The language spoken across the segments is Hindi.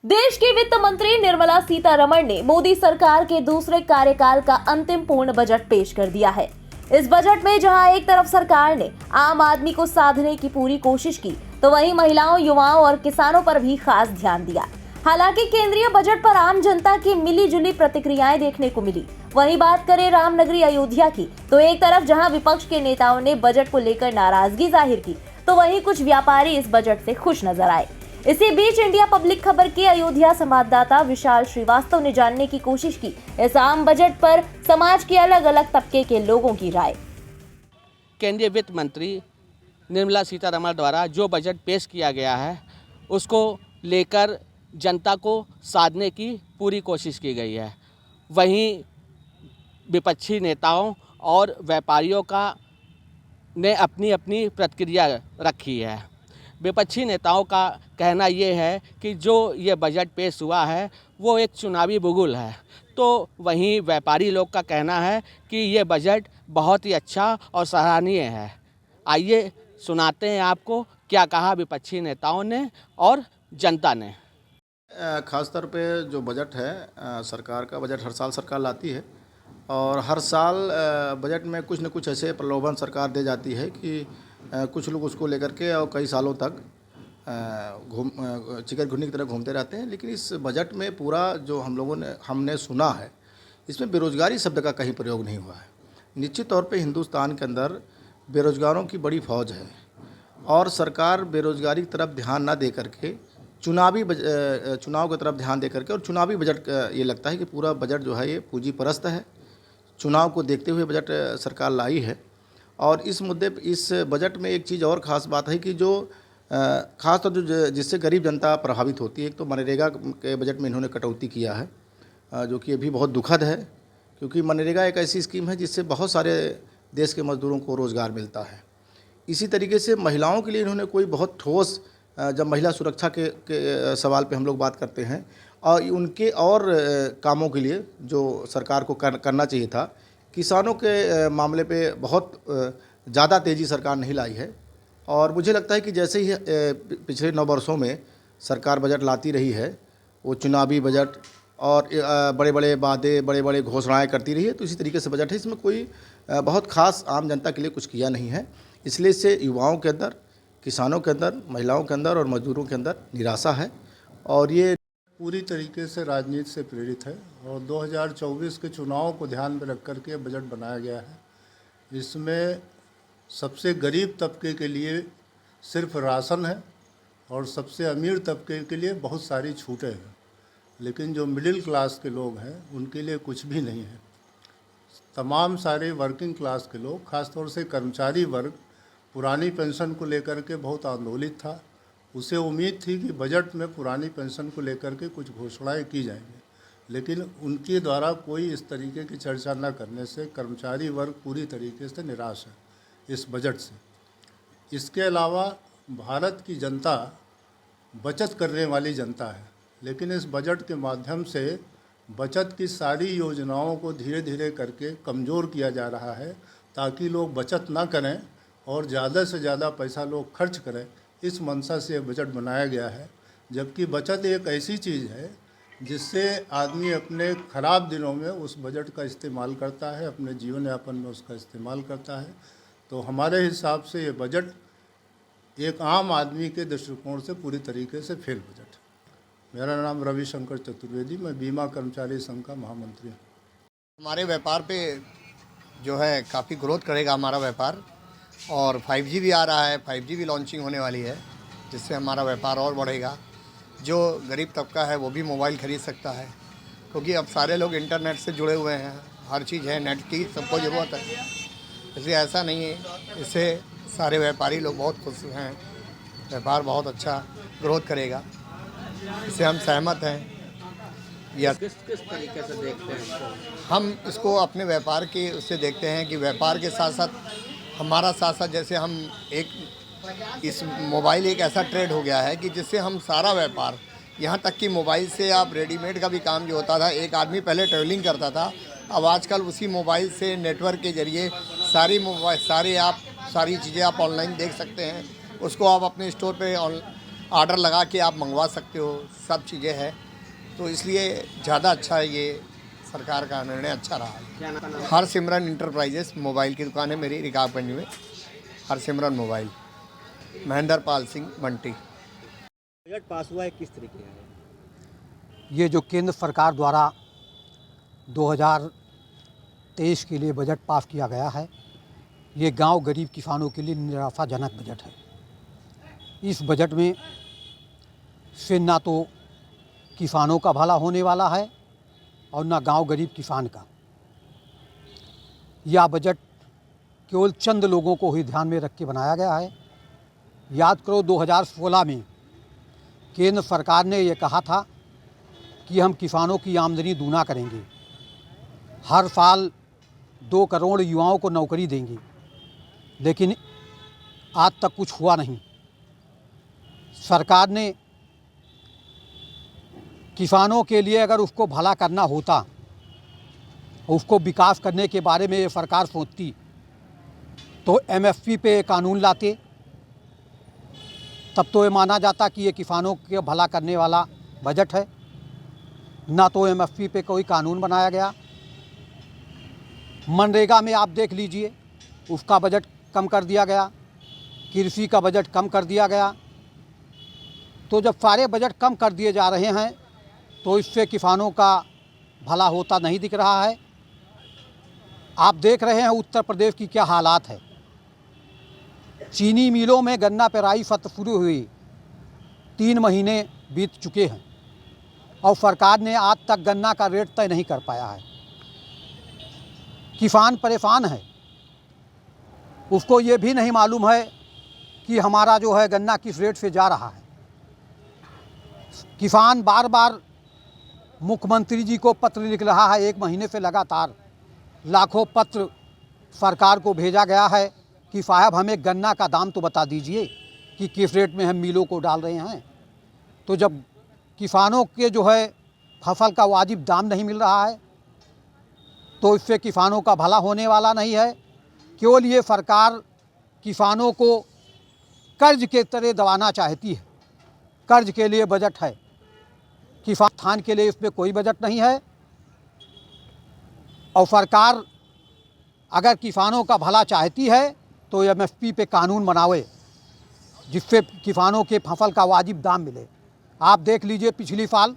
देश की वित्त मंत्री निर्मला सीतारमण ने मोदी सरकार के दूसरे कार्यकाल का अंतिम पूर्ण बजट पेश कर दिया है। इस बजट में जहां एक तरफ सरकार ने आम आदमी को साधने की पूरी कोशिश की, तो वहीं महिलाओं, युवाओं और किसानों पर भी खास ध्यान दिया। हालांकि केंद्रीय बजट पर आम जनता की मिली-जुली प्रतिक्रियाएं देखने को मिली। वहीं बात करें रामनगरी अयोध्या की, तो एक तरफ जहां विपक्ष के नेताओं ने बजट को लेकर नाराजगी जाहिर की, तो वहीं कुछ व्यापारी इस बजट से खुश नजर आए। इसी बीच इंडिया पब्लिक खबर के अयोध्या संवाददाता विशाल श्रीवास्तव ने जानने की कोशिश की इस आम बजट पर समाज के अलग अलग तबके के लोगों की राय। केंद्रीय वित्त मंत्री निर्मला सीतारमण द्वारा जो बजट पेश किया गया है, उसको लेकर जनता को साधने की पूरी कोशिश की गई है। वहीं विपक्षी नेताओं और व्यापारियों ने अपनी अपनी प्रतिक्रिया रखी है। विपक्षी नेताओं का कहना ये है कि जो ये बजट पेश हुआ है वो एक चुनावी बुगुल है, तो वहीं व्यापारी लोग का कहना है कि ये बजट बहुत ही अच्छा और सराहनीय है। आइए सुनाते हैं आपको क्या कहा विपक्षी नेताओं ने और जनता ने। ख़ास तौर पे जो बजट है, सरकार का बजट हर साल सरकार लाती है और हर साल बजट में कुछ न कुछ ऐसे प्रलोभन सरकार दे जाती है कि कुछ लोग उसको लेकर के और कई सालों तक चिकन घुन्नी की तरह घूमते रहते हैं। लेकिन इस बजट में पूरा जो हमने सुना है, इसमें बेरोज़गारी शब्द का कहीं प्रयोग नहीं हुआ है। निश्चित तौर पे हिंदुस्तान के अंदर बेरोज़गारों की बड़ी फौज है और सरकार बेरोज़गारी की तरफ ध्यान ना दे करके चुनाव की तरफ ध्यान दे करके और चुनावी बजट ये लगता है कि पूरा बजट जो है ये पूंजी परस्त है। चुनाव को देखते हुए बजट सरकार लाई है। और इस मुद्दे पे इस बजट में एक चीज़ और ख़ास बात है कि जो ख़ास तौर जिससे गरीब जनता प्रभावित होती है। एक तो मनरेगा के बजट में इन्होंने कटौती किया है, जो कि अभी बहुत दुखद है, क्योंकि मनरेगा एक ऐसी स्कीम है जिससे बहुत सारे देश के मज़दूरों को रोज़गार मिलता है। इसी तरीके से महिलाओं के लिए इन्होंने कोई बहुत ठोस, जब महिला सुरक्षा के सवाल पे हम लोग बात करते हैं और उनके और कामों के लिए जो सरकार को करना चाहिए था, किसानों के मामले पे बहुत ज़्यादा तेज़ी सरकार नहीं लाई है। और मुझे लगता है कि जैसे ही पिछले 9 वर्षों में सरकार बजट लाती रही है, वो चुनावी बजट और बड़े बड़े वादे, बड़े बड़े घोषणाएं करती रही है, तो इसी तरीके से बजट है। इसमें कोई बहुत ख़ास आम जनता के लिए कुछ किया नहीं है। इसलिए इससे युवाओं के अंदर, किसानों के अंदर, महिलाओं के अंदर और मजदूरों के अंदर निराशा है। और ये पूरी तरीके से राजनीति से प्रेरित है और 2024 के चुनाव को ध्यान में रख कर के बजट बनाया गया है। इसमें सबसे गरीब तबके के लिए सिर्फ राशन है और सबसे अमीर तबके के लिए बहुत सारी छूटें हैं, लेकिन जो मिडिल क्लास के लोग हैं उनके लिए कुछ भी नहीं है। तमाम सारे वर्किंग क्लास के लोग, ख़ासतौर से कर्मचारी वर्ग, पुरानी पेंशन को लेकर के बहुत आंदोलित था। उसे उम्मीद थी कि बजट में पुरानी पेंशन को लेकर के कुछ घोषणाएं की जाएंगी, लेकिन उनके द्वारा कोई इस तरीके की चर्चा न करने से कर्मचारी वर्ग पूरी तरीके से निराश है इस बजट से। इसके अलावा भारत की जनता बचत करने वाली जनता है, लेकिन इस बजट के माध्यम से बचत की सारी योजनाओं को धीरे धीरे करके कमज़ोर किया जा रहा है, ताकि लोग बचत ना करें और ज़्यादा से ज़्यादा पैसा लोग खर्च करें। इस मंशा से ये बजट बनाया गया है। जबकि बचत एक ऐसी चीज़ है जिससे आदमी अपने ख़राब दिनों में उस बजट का इस्तेमाल करता है, अपने जीवन यापन में उसका इस्तेमाल करता है। तो हमारे हिसाब से ये बजट एक आम आदमी के दृष्टिकोण से पूरी तरीके से फेल बजट। मेरा नाम रविशंकर चतुर्वेदी, मैं बीमा कर्मचारी संघ का महामंत्री हूँ। हमारे व्यापार पे जो है काफ़ी ग्रोथ करेगा हमारा व्यापार, और 5G भी आ रहा है, 5G भी लॉन्चिंग होने वाली है, जिससे हमारा व्यापार और बढ़ेगा। जो गरीब तबका है वो भी मोबाइल ख़रीद सकता है, क्योंकि अब सारे लोग इंटरनेट से जुड़े हुए हैं, हर चीज़ है, नेट की सबको ज़रूरत है। इसलिए ऐसा नहीं है, इससे सारे व्यापारी लोग बहुत खुश हैं, व्यापार बहुत अच्छा ग्रोथ करेगा, इससे हम सहमत हैं। या किस तरीके से देखते हैं इसको? हम इसको अपने व्यापार के उससे देखते हैं कि व्यापार के साथ साथ हमारा साथ साथ जैसे हम इस मोबाइल एक ऐसा ट्रेड हो गया है कि जिससे हम सारा व्यापार, यहाँ तक कि मोबाइल से आप रेडीमेड का भी काम जो होता था, एक आदमी पहले ट्रैवलिंग करता था, अब आजकल उसी मोबाइल से नेटवर्क के ज़रिए सारी चीज़ें आप ऑनलाइन देख सकते हैं। उसको आप अपने स्टोर पे ऑर्डर लगा के आप मंगवा सकते हो, सब चीज़ें हैं। तो इसलिए ज़्यादा अच्छा ये सरकार का निर्णय अच्छा रहा है। हरसिमरन इंटरप्राइजेस मोबाइल की दुकान है मेरी रिकाबगंज में, Harsimran mobile, Mahendra Pal Singh Bunty. Budget pass हुआ है, किस तरीके का है? ये जो केंद्र सरकार द्वारा 2023 के लिए बजट पास किया गया है, ये गांव गरीब किसानों के लिए निराशाजनक बजट है। इस बजट में से ना तो किसानों का भला होने वाला है और ना गांव गरीब किसान का। यह बजट केवल चंद लोगों को ही ध्यान में रख के बनाया गया है। याद करो 2016 में केंद्र सरकार ने ये कहा था कि हम किसानों की आमदनी दूना करेंगे, हर साल 2 करोड़ युवाओं को नौकरी देंगे, लेकिन आज तक कुछ हुआ नहीं। सरकार ने किसानों के लिए अगर उसको भला करना होता, उसको विकास करने के बारे में ये सरकार सोचती, तो एमएसपी पे कानून लाते, तब तो ये माना जाता कि ये किसानों के भला करने वाला बजट है। ना तो एमएसपी पे कोई कानून बनाया गया। मनरेगा में आप देख लीजिए, उसका बजट कम कर दिया गया, कृषि का बजट कम कर दिया गया। तो जब सारे बजट कम कर दिए जा रहे हैं तो इससे किसानों का भला होता नहीं दिख रहा है। आप देख रहे हैं उत्तर प्रदेश की क्या हालात है। चीनी मिलों में गन्ना पेराई सत्र शुरू हुई, 3 महीने बीत चुके हैं और सरकार ने आज तक गन्ना का रेट तय नहीं कर पाया है। किसान परेशान है, उसको ये भी नहीं मालूम है कि हमारा जो है गन्ना किस रेट से जा रहा है। किसान बार बार मुख्यमंत्री जी को पत्र लिख रहा है, 1 महीने से लगातार लाखों पत्र सरकार को भेजा गया है कि साहब हमें गन्ना का दाम तो बता दीजिए कि किस रेट में हम मिलों को डाल रहे हैं। तो जब किसानों के जो है फसल का वाजिब दाम नहीं मिल रहा है तो इससे किसानों का भला होने वाला नहीं है। केवल ये सरकार किसानों को कर्ज के तरह दबाना चाहती है। कर्ज के लिए बजट है, किसान उत्थान के लिए इसमें कोई बजट नहीं है। और सरकार अगर किसानों का भला चाहती है तो एमएसपी पे कानून बनावे जिससे किसानों के फसल का वाजिब दाम मिले। आप देख लीजिए पिछली साल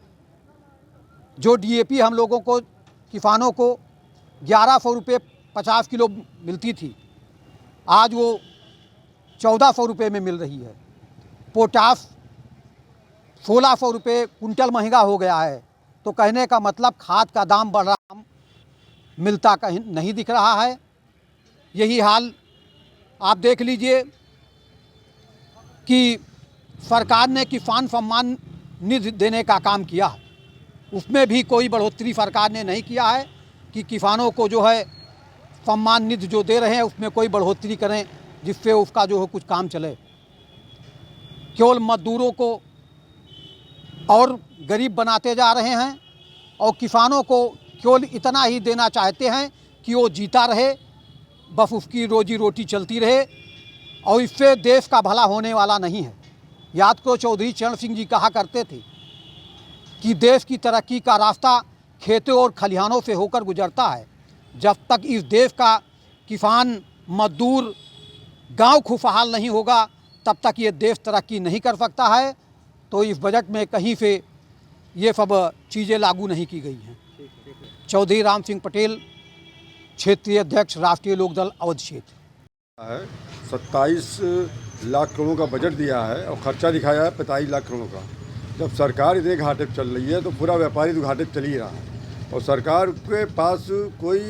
जो डीएपी हम लोगों को किसानों को 1100 रुपये 50 किलो मिलती थी, आज वो 1400 रुपये में मिल रही है। पोटास 1600 रुपये कुंटल महंगा हो गया है। तो कहने का मतलब खाद का दाम बढ़ रहा, मिलता कहीं नहीं दिख रहा है। यही हाल आप देख लीजिए कि सरकार ने किसान सम्मान निधि देने का काम किया है, उसमें भी कोई बढ़ोतरी सरकार ने नहीं किया है कि किसानों को जो है सम्मान निधि जो दे रहे हैं उसमें कोई बढ़ोतरी करें जिससे उसका जो है कुछ काम चले। केवल मजदूरों को और गरीब बनाते जा रहे हैं और किसानों को केवल इतना ही देना चाहते हैं कि वो जीता रहे, बस उसकी रोजी रोटी चलती रहे, और इससे देश का भला होने वाला नहीं है। याद करो चौधरी चरण सिंह जी कहा करते थे कि देश की तरक्की का रास्ता खेतों और खलिहानों से होकर गुजरता है। जब तक इस देश का किसान मजदूर गांव खुशहाल नहीं होगा तब तक ये देश तरक्की नहीं कर सकता है। तो इस बजट में कहीं से ये सब चीज़ें लागू नहीं की गई हैं। चौधरी राम सिंह पटेल, क्षेत्रीय अध्यक्ष, राष्ट्रीय लोकदल, अवध क्षेत्र। है 27 लाख करोड़ का बजट दिया है और खर्चा दिखाया है 45 लाख करोड़ का। जब सरकार इतने घाटे पर चल रही है तो पूरा व्यापारी तो घाटे पर चल ही रहा है और सरकार के पास कोई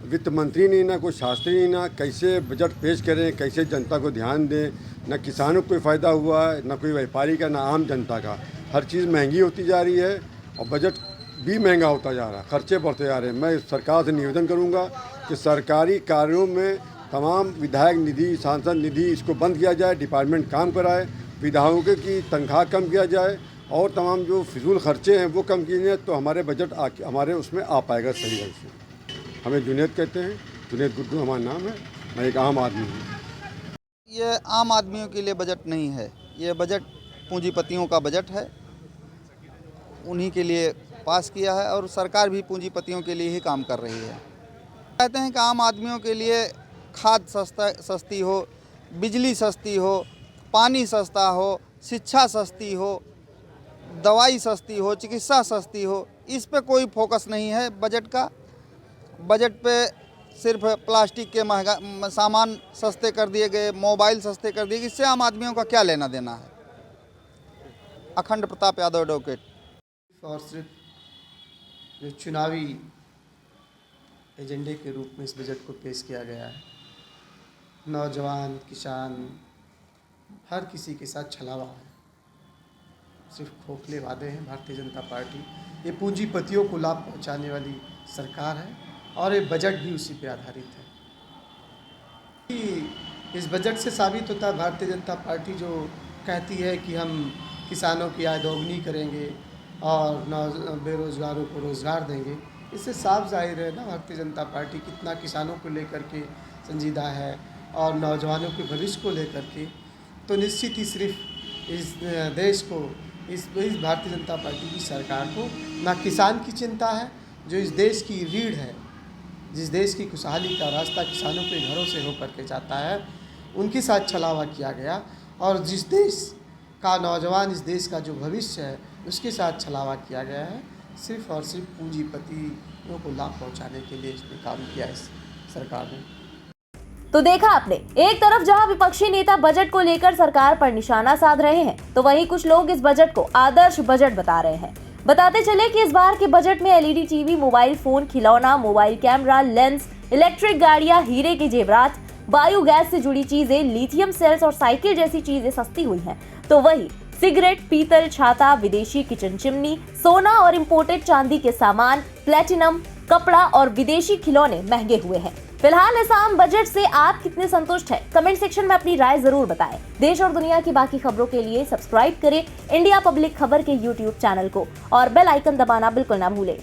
वित्त मंत्री नहीं, ना कोई शास्त्री नहीं, ना कैसे बजट पेश करें, कैसे जनता को ध्यान दें। ना किसानों को कोई फ़ायदा हुआ है, ना कोई व्यापारी का, ना आम जनता का। हर चीज़ महंगी होती जा रही है और बजट भी महंगा होता जा रहा है, खर्चे बढ़ते जा रहे हैं। मैं सरकार से निवेदन करूंगा कि सरकारी कार्यों में तमाम विधायक निधि, सांसद निधि, इसको बंद किया जाए, डिपार्टमेंट काम कराए, विधायकों की तनख्वाह कम किया जाए और तमाम जो फिजूल खर्चे हैं वो कम किए जाए, तो हमारे बजट हमारे उसमें आ पाएगा सही ढंग से। हमें जुनैद कहते हैं, जुनैद गुड्डू हमारा नाम है, मैं एक आम आदमी हूँ। ये आम आदमियों के लिए बजट नहीं है, ये बजट पूंजीपतियों का बजट है, उन्हीं के लिए पास किया है और सरकार भी पूंजीपतियों के लिए ही काम कर रही है। कहते हैं कि आम आदमियों के लिए खाद सस्ती हो, बिजली सस्ती हो, पानी सस्ता हो, शिक्षा सस्ती हो, दवाई सस्ती हो, चिकित्सा सस्ती हो, इस पे कोई फोकस नहीं है बजट का। बजट पे सिर्फ प्लास्टिक के महंगा सामान सस्ते कर दिए गए, मोबाइल सस्ते कर दिए गए, इससे आम आदमियों का क्या लेना देना है। अखंड प्रताप यादव, एडवोकेट। और सिर्फ जो चुनावी एजेंडे के रूप में इस बजट को पेश किया गया है, नौजवान, किसान, हर किसी के साथ छलावा है, सिर्फ खोखले वादे हैं। भारतीय जनता पार्टी ये पूंजीपतियों को लाभ पहुंचाने वाली सरकार है और ये बजट भी उसी पे आधारित है। इस बजट से साबित होता है भारतीय जनता पार्टी जो कहती है कि हम किसानों की आय दोगुनी करेंगे और बेरोजगारों को रोज़गार देंगे, इससे साफ जाहिर है ना भारतीय जनता पार्टी कितना किसानों को लेकर के संजीदा है और नौजवानों के भविष्य को लेकर के। तो निश्चित ही सिर्फ इस देश को, इस भारतीय जनता पार्टी की सरकार को ना किसान की चिंता है, जो इस देश की रीढ़ है, जिस देश की खुशहाली का रास्ता किसानों के घरों से होकर के जाता है, उनके साथ छलावा किया गया। और जिस देश का नौजवान, इस देश का जो भविष्य है, उसके साथ छलावा किया गया है। सिर्फ और सिर्फ पूंजीपतियों को लाभ पहुंचाने के लिए इसने काम किया है इस सरकार ने। तो देखा आपने, एक तरफ जहां विपक्षी नेता बजट को लेकर सरकार पर निशाना साध रहे हैं, तो वहीं कुछ लोग इस बजट को आदर्श बजट बता रहे हैं। बताते चले कि इस बार के बजट में एलईडी टीवी, मोबाइल फोन, खिलौना, मोबाइल कैमरा, लेंस, इलेक्ट्रिक गाड़ियां, हीरे के जेवरात, बायोगैस से जुड़ी चीजें, लिथियम सेल्स और साइकिल जैसी चीजें सस्ती हुई हैं। तो वही सिगरेट, पीतल, छाता, विदेशी किचन चिमनी, सोना और इंपोर्टेड चांदी के सामान, प्लेटिनम, कपड़ा और विदेशी खिलौने महंगे हुए हैं। फिलहाल इस आम बजट से आप कितने संतुष्ट हैं? कमेंट सेक्शन में अपनी राय जरूर बताएं। देश और दुनिया की बाकी खबरों के लिए सब्सक्राइब करें इंडिया पब्लिक खबर के YouTube चैनल को और बेल आइकन दबाना बिल्कुल ना भूलें।